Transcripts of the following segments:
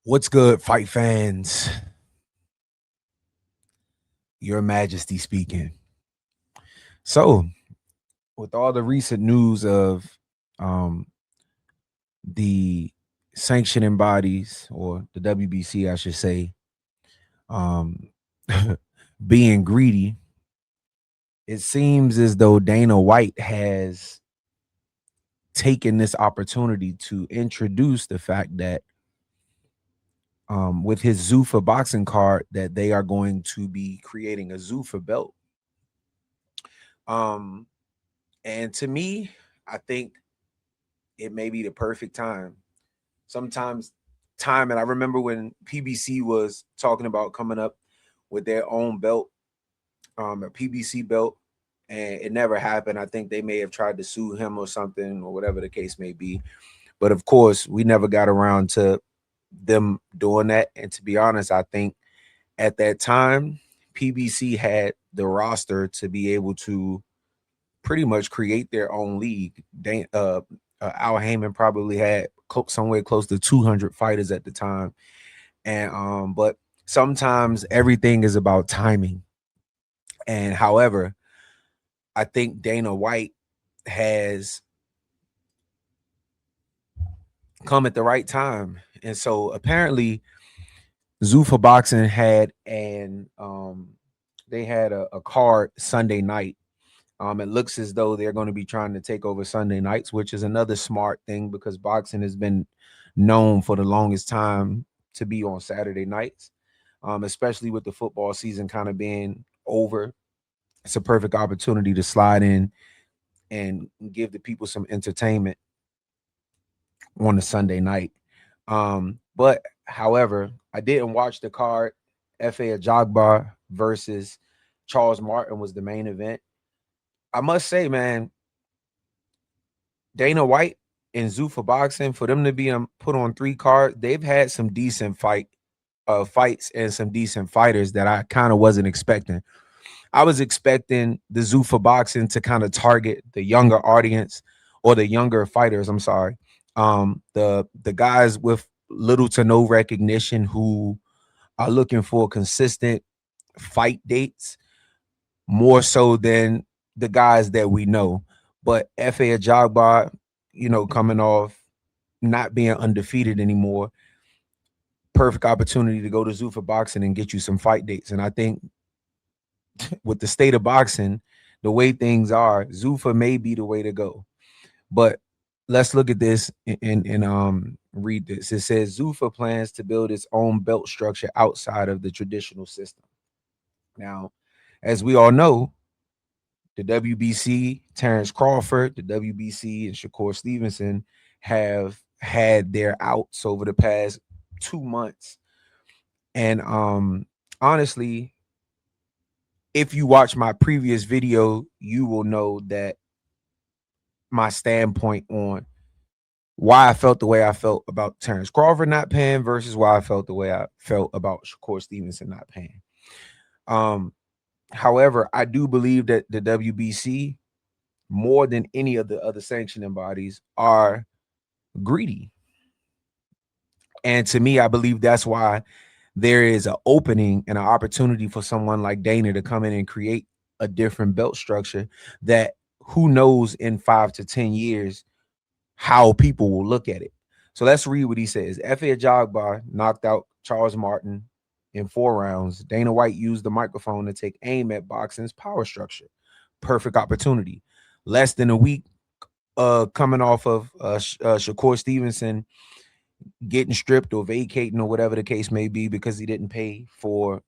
What's good, fight fans? Your Majesty speaking. So, with all the recent news of um, the sanctioning bodies, or the WBC, I should say, um, being greedy, it seems as though Dana White has taken this opportunity to introduce the fact that with his Zuffa boxing card, that they are going to be creating a Zuffa belt. Um, And to me, I think it may be the perfect time. Sometimes time, and I remember when PBC was talking about coming up with their own belt, a PBC belt, and it never happened. I think they may have tried to sue him or something, or whatever the case may be. But of course, we never got around to them doing that. And to be honest, I think at that time, PBC had the roster to be able to pretty much create their own league. Al Heyman probably had somewhere close to 200 fighters at the time, and but sometimes everything is about timing. And however, I think Dana White has come at the right time, and so apparently Zuffa Boxing had they had a card Sunday night. It looks as though they're going to be trying to take over Sunday nights, which is another smart thing because boxing has been known for the longest time to be on Saturday nights, especially with the football season kind of being over. It's a perfect opportunity to slide in and give the people some entertainment on a Sunday night. But however, I didn't watch the card. F.A. Ajagba versus Charles Martin was the main event. I must say, man, Dana White and Zuffa Boxing, for them to be put on 3 cards, they've had some decent fights and some decent fighters that I kind of wasn't expecting. I was expecting the Zuffa Boxing to kind of target the younger audience or the younger fighters. I'm sorry, the guys with little to no recognition who are looking for consistent fight dates more so than the guys that we know. But F.A. Ajagba, coming off not being undefeated anymore, perfect opportunity to go to Zuffa Boxing and get you some fight dates. And I think with the state of boxing, the way things are, Zuffa may be the way to go. But let's look at this and read this. It says Zuffa plans to build its own belt structure outside of the traditional system. Now, as we all know, the WBC, Terrence Crawford, the WBC, and Shakur Stevenson have had their outs over the past 2 months. And honestly, if you watch my previous video, you will know that my standpoint on why I felt the way I felt about Terrence Crawford not paying versus why I felt the way I felt about Shakur Stevenson not paying. Um, However, I do believe that the WBC, more than any of the other sanctioning bodies, are greedy. And to me, I believe that's why there is an opening and an opportunity for someone like Dana to come in and create a different belt structure that who knows in 5 to 10 years how people will look at it. So let's read what he says. F.A. Ajagba knocked out Charles Martin in 4 rounds. Dana White used the microphone to take aim at boxing's power structure. Perfect opportunity. Less than a week coming off of Shakur Stevenson getting stripped or vacating or whatever the case may be because he didn't pay for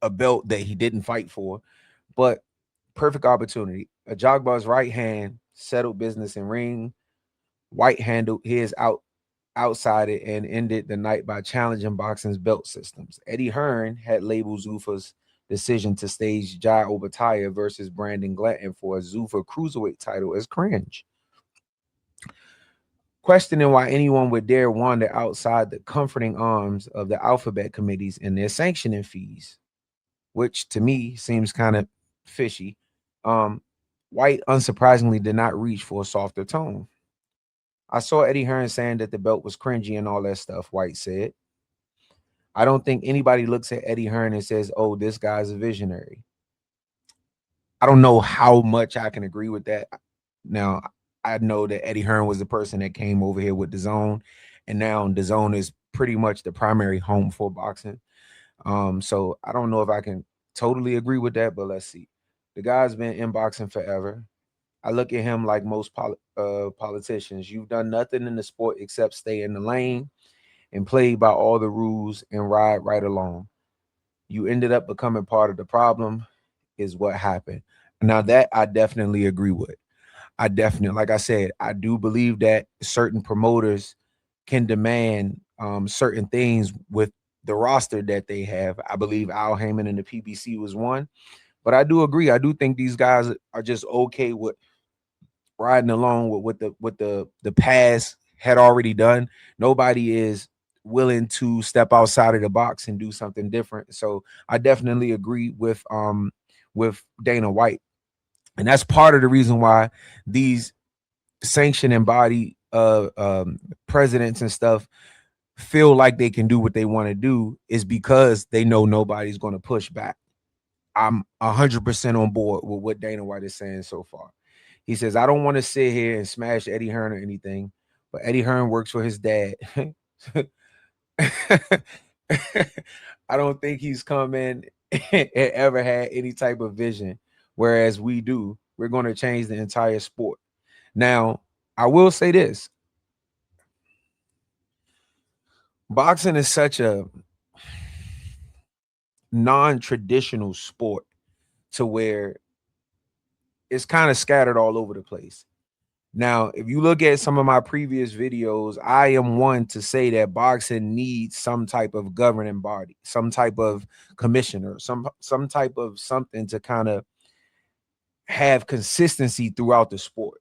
a belt that he didn't fight for. But perfect opportunity. Ajagba's right hand settled business in ring. White handled his outside it and ended the night by challenging boxing's belt systems. Eddie Hearn had labeled Zuffa's decision to stage Jai Obataia versus Brandon Glanton for a Zuffa cruiserweight title as cringe, questioning why anyone would dare wander outside the comforting arms of the alphabet committees and their sanctioning fees, which to me seems kind of fishy. Um, White, unsurprisingly, did not reach for a softer tone. I saw Eddie Hearn saying that the belt was cringy and all that stuff, White said. I don't think anybody looks at Eddie Hearn and says, oh, this guy's a visionary. I don't know how much I can agree with that. Now, I know that Eddie Hearn was the person that came over here with DAZN, and now DAZN is pretty much the primary home for boxing. So I don't know if I can totally agree with that, but let's see. The guy's been in boxing forever. I look at him like most politicians. You've done nothing in the sport except stay in the lane and play by all the rules and ride right along. You ended up becoming part of the problem, is what happened. Now that I definitely agree with. I definitely, like I said, I do believe that certain promoters can demand certain things with the roster that they have. I believe Al Heyman and the PBC was one, but I do agree. I do think these guys are just okay with riding along with what the past had already done. Nobody is willing to step outside of the box and do something different. So I definitely agree with Dana White. And that's part of the reason why these sanctioning body presidents and stuff feel like they can do what they want to do, is because they know nobody's going to push back. I'm 100% on board with what Dana White is saying so far. He says, I don't want to sit here and smash Eddie Hearn or anything, but Eddie Hearn works for his dad. I don't think he's come in and ever had any type of vision, whereas we do. We're going to change the entire sport. Now, I will say this. Boxing is such a non-traditional sport to where it's kind of scattered all over the place. Now, if you look at some of my previous videos, I am one to say that boxing needs some type of governing body, some type of commissioner, some type of something to kind of have consistency throughout the sport.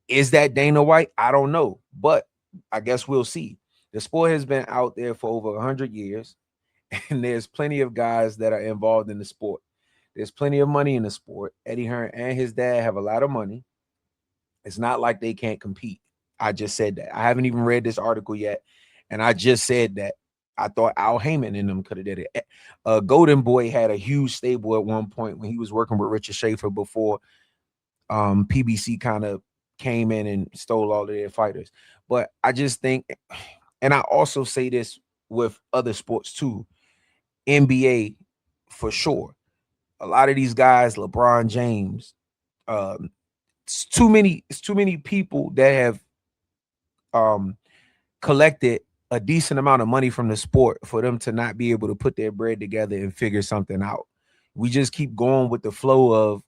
Is that Dana White? I don't know, but I guess we'll see. The sport has been out there for over 100 years, and there's plenty of guys that are involved in the sport. There's plenty of money in the sport. Eddie Hearn and his dad have a lot of money. It's not like they can't compete. I just said that. I haven't even read this article yet, and I just said that I thought Al Heyman and them could have did it. Golden Boy had a huge stable at one point when he was working with Richard Schaefer before PBC kind of came in and stole all of their fighters. But I just think, and I also say this with other sports too, NBA for sure. A lot of these guys, LeBron James, it's too many people that have collected a decent amount of money from the sport for them to not be able to put their bread together and figure something out. We just keep going with the flow of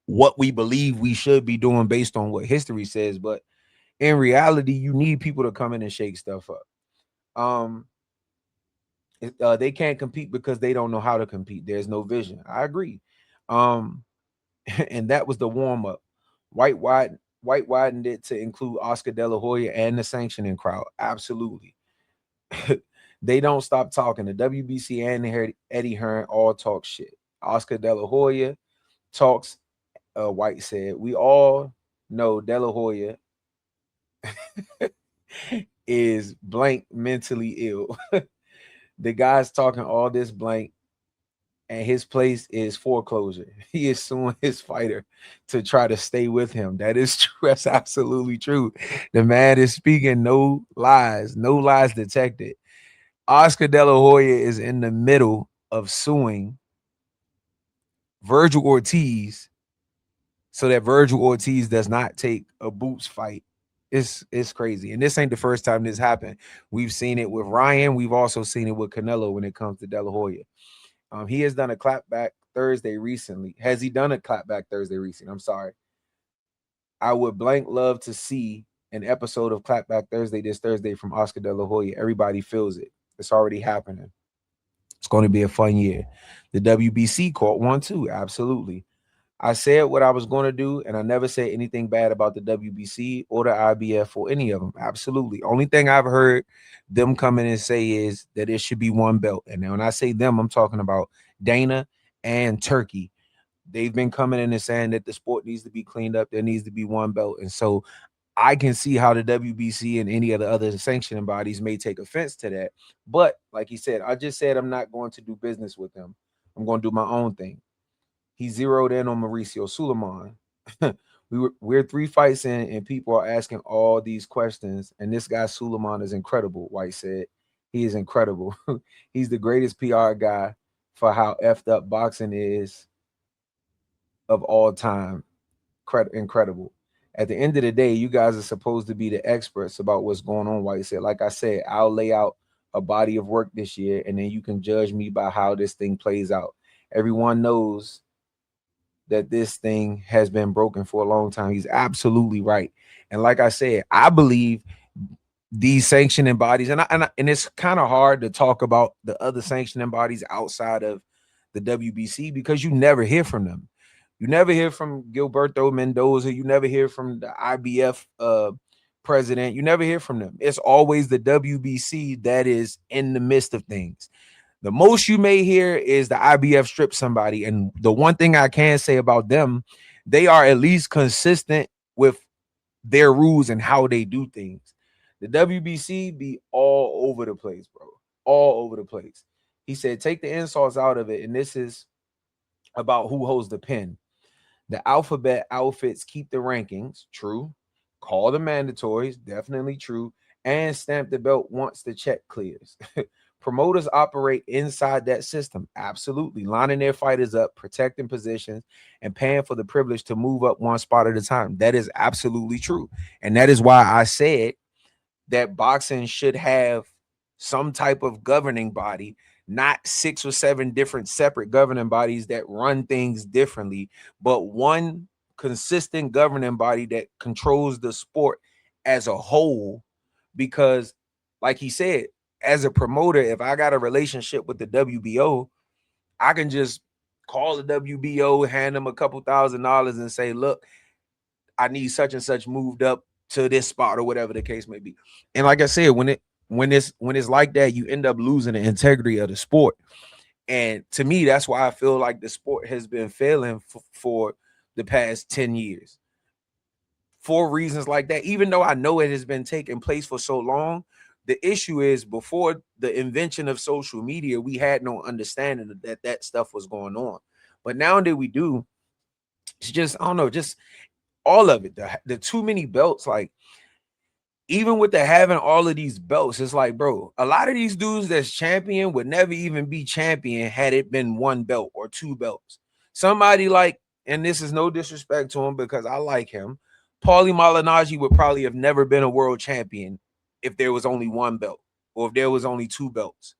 what we believe we should be doing based on what history says, but in reality, you need people to come in and shake stuff up. They can't compete because they don't know how to compete. There's no vision. I agree. And that was the warm-up. White widened it to include Oscar De La Hoya and the sanctioning crowd. Absolutely. They don't stop talking. The WBC and Eddie Hearn all talk shit. Oscar De La Hoya talks. White said, we all know De La Hoya is blank mentally ill. The guy's talking all this blank, and his place is foreclosure. He is suing his fighter to try to stay with him. That is true. That's absolutely true. The man is speaking no lies detected. Oscar De La Hoya is in the middle of suing Virgil Ortiz so that Virgil Ortiz does not take a Boots fight. It's crazy. And this ain't the first time this happened. We've seen it with Ryan. We've also seen it with Canelo when it comes to De La Hoya. He has done a clapback Thursday recently. Has he done a clapback Thursday recently? I'm sorry. I would blank love to see an episode of Clapback Thursday this Thursday from Oscar De La Hoya. Everybody feels it. It's already happening. It's going to be a fun year. The WBC caught one too. Absolutely. I said what I was going to do, and I never said anything bad about the WBC or the IBF or any of them. Absolutely. Only thing I've heard them come in and say is that it should be one belt. And when I say them, I'm talking about Dana and Turkey. They've been coming in and saying that the sport needs to be cleaned up. There needs to be one belt. And so I can see how the WBC and any of the other sanctioning bodies may take offense to that. But like he said, I just said I'm not going to do business with him. I'm going to do my own thing. He zeroed in on Mauricio Suleiman. We're 3 fights in, and people are asking all these questions. And this guy Suleiman is incredible. White said he is incredible. He's the greatest PR guy for how effed up boxing is of all time. Incredible. At the end of the day, you guys are supposed to be the experts about what's going on. White said, like I said, I'll lay out a body of work this year, and then you can judge me by how this thing plays out. Everyone knows that this thing has been broken for a long time. He's absolutely right. And like I said, I believe these sanctioning bodies, and it's kind of hard to talk about the other sanctioning bodies outside of the WBC because you never hear from them. You never hear from Gilberto Mendoza. You never hear from the IBF president. You never hear from them. It's always the WBC that is in the midst of things. The most you may hear is the IBF strip somebody. And the one thing I can say about them, they are at least consistent with their rules and how they do things. The WBC be all over the place, bro. All over the place. He said, take the insults out of it. And this is about who holds the pen. The alphabet outfits keep the rankings. True. Call the mandatories. Definitely true. And stamp the belt once the check clears. Promoters operate inside that system. Absolutely. Lining their fighters up, protecting positions, and paying for the privilege to move up one spot at a time. That is absolutely true. And that is why I said that boxing should have some type of governing body, not 6 or 7 different separate governing bodies that run things differently, but one consistent governing body that controls the sport as a whole. Because, like he said, as a promoter, if I got a relationship with the WBO, I can just call the WBO, hand them a couple $1,000 and say, look, I need such and such moved up to this spot or whatever the case may be. And like I said, when it's like that, you end up losing the integrity of the sport. And to me, that's why I feel like the sport has been failing for the past 10 years. For reasons like that, even though I know it has been taking place for so long, the issue is before the invention of social media, we had no understanding that that stuff was going on. But now that we do, it's just, I don't know, just all of it. The too many belts, like even with the having all of these belts, it's like, bro, a lot of these dudes that's champion would never even be champion had it been 1 belt or 2 belts. Somebody like, and this is no disrespect to him because I like him, Paulie Malignaggi would probably have never been a world champion if there was only 1 belt or if there was only 2 belts.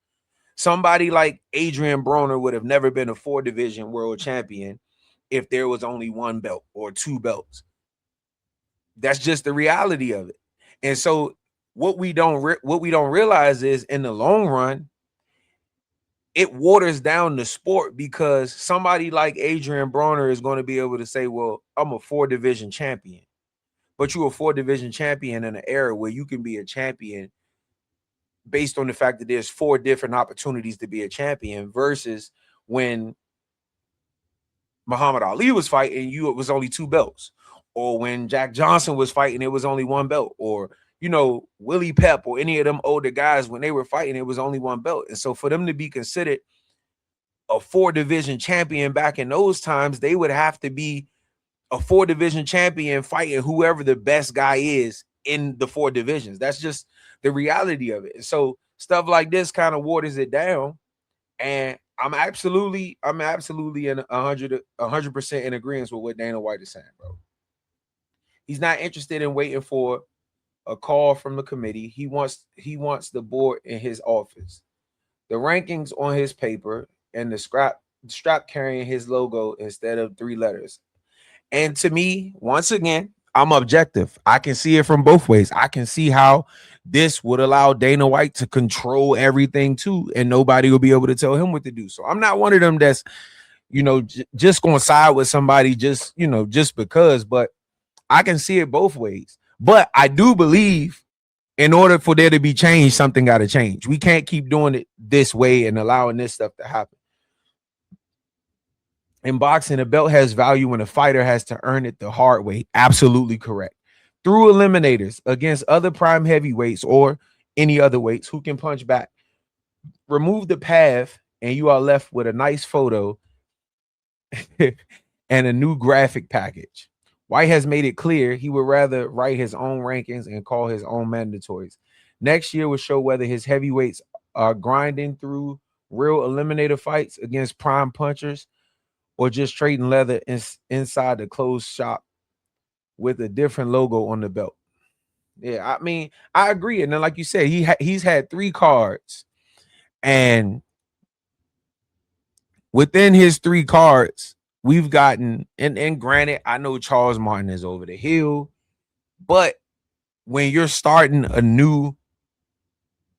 Somebody like Adrian Broner would have never been a 4-division world champion if there was only 1 belt or 2 belts. That's just the reality of it. And so what we don't realize is in the long run, it waters down the sport because somebody like Adrian Broner is going to be able to say, well, I'm a 4-division champion. But you're a 4-division champion in an era where you can be a champion based on the fact that there's 4 different opportunities to be a champion versus when Muhammad Ali was fighting, it was only 2 belts. Or when Jack Johnson was fighting, it was only 1 belt. Or, you know, Willie Pep or any of them older guys, when they were fighting, it was only 1 belt. And so for them to be considered a 4-division champion back in those times, they would have to be a 4-division champion fighting whoever the best guy is in the 4 divisions. That's just the reality of it. And so stuff like this kind of waters it down. And I'm absolutely in 100% in agreement with what Dana White is saying, bro. He's not interested in waiting for a call from the committee. He wants the board in his office, the rankings on his paper, and the strap carrying his logo instead of 3 letters. And to me, once again, I'm objective. I can see it from both ways. I can see how this would allow Dana White to control everything too, and nobody will be able to tell him what to do. So I'm not one of them that's, you know, just going to side with somebody just, you know, just because, but I can see it both ways. But I do believe in order for there to be change, something got to change. We can't keep doing it this way and allowing this stuff to happen. In boxing, a belt has value when a fighter has to earn it the hard way. Absolutely correct. through eliminators against other prime heavyweights or any other weights who can punch back. Remove the path, and you are left with a nice photo and a new graphic package. White has made it clear he would rather write his own rankings and call his own mandatories. Next year will show whether his heavyweights are grinding through real eliminator fights against prime punchers or just trading leather inside the closed shop with a different logo on the belt. Yeah, I mean, I agree. And then, like you said, he's had 3 cards, and within his 3 cards, we've gotten, and granted, I know Charles Martin is over the hill, but when you're starting a new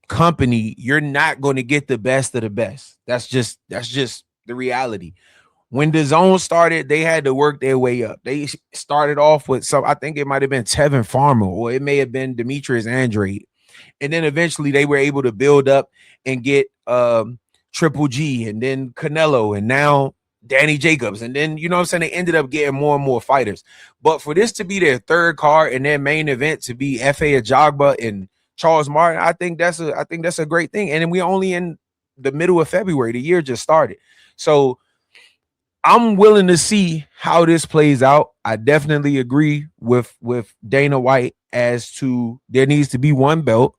company, you're not going to get the best of the best. That's just the reality. When the zone started, they had to work their way up. They started off with I think it might have been Tevin Farmer, or it may have been Demetrius Andrade. And then eventually they were able to build up and get Triple G, and then Canelo, and now Danny Jacobs. And then, you know what I'm saying, they ended up getting more and more fighters. But for this to be their 3rd card and their main event to be F.A. Ajagba and Charles Martin, I think that's a great thing. And then we're only in the middle of February. The year just started. So I'm willing to see how this plays out. I definitely agree with Dana White as to there needs to be one belt.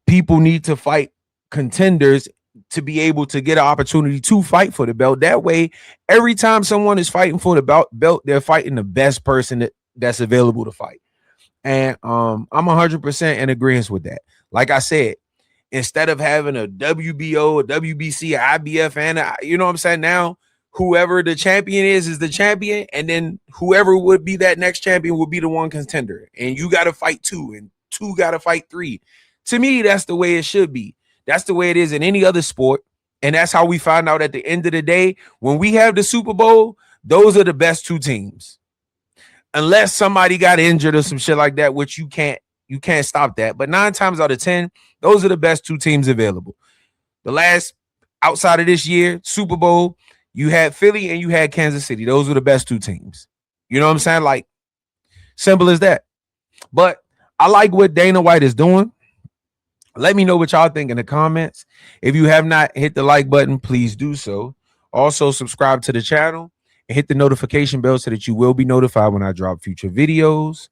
People need to fight contenders to be able to get an opportunity to fight for the belt. That way, every time someone is fighting for the belt, they're fighting the best person that's available to fight. And I'm 100% in agreement with that. Like I said, instead of having a WBO, a WBC, a IBF, and you know what I'm saying, now whoever the champion is the champion, and then whoever would be that next champion will be the one contender, and you got to fight 2, and 2 got to fight 3. To me, that's the way it should be. That's the way it is in any other sport, and that's how we find out at the end of the day, when we have the Super Bowl, those are the best 2 teams. Unless somebody got injured or some shit like that, which you can't stop that. But 9 times out of 10, those are the best 2 teams available. The last, outside of this year, Super Bowl, you had Philly and you had Kansas City. Those were the best 2 teams. You know what I'm saying? Like, simple as that. But I like what Dana White is doing. Let me know what y'all think in the comments. If you have not hit the like button, please do so. Also, subscribe to the channel and hit the notification bell so that you will be notified when I drop future videos.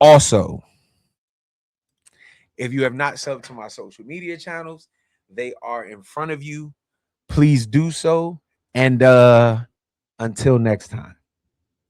Also, if you have not subbed to my social media channels, they are in front of you. Please do so. And until next time.